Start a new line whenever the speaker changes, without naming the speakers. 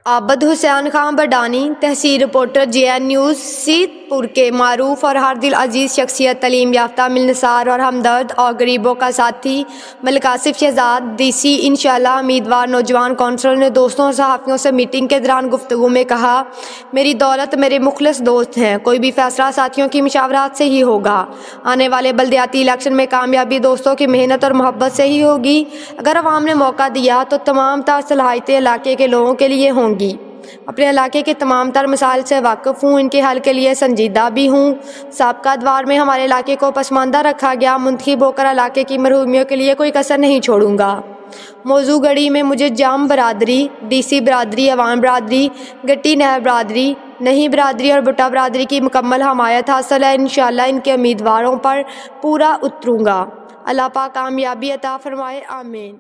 عابد حسین خان بڈانی، تحصیل reporter JN news, سیت پور کے معروف اور ہر دل عزیز شخصیت، تعلیم یافتہ، ملنسار اور ہمدرد اور غریبوں کا ساتھی ملک آصف شہزاد DC انشاءاللہ امیدوار نوجوان کونسلر نے دوستوں اور صحافیوں سے میٹنگ کے دوران گفتگو میں کہا، میری دولت میرے مخلص دوست ہیں، کوئی بھی فیصلہ ساتھیوں کی مشاورات سے ہی ہوگا، آنے والے بلدیاتی الیکشن میں کامیابی دوستوں کی محنت اور محبت سے ہی ہوگی، اگر عوام نے موقع دیا تو تمام تر صلاحیتیں علاقے کے لوگوں کے لیے ہوں گی، اپنے علاقے کے تمام تر مسائل سے واقف ہوں، ان کے حل کے لیے سنجیدہ بھی ہوں، سابقہ ادوار میں ہمارے علاقے کو پسماندہ رکھا گیا، منتخب ہو کر علاقے کی محرومیوں کے لیے کوئی کسر نہیں چھوڑوں گا، موضوع گڑی میں مجھے جام برادری، DC برادری، عوام برادری، گٹی نہر برادری، نہیں برادری اور بٹا برادری کی مکمل حمایت حاصل ہے، انشاءاللہ ان کے امیدواروں پر پورا اتروں گا، اللہ پاک کامیابی عطا فرمائے، آمین۔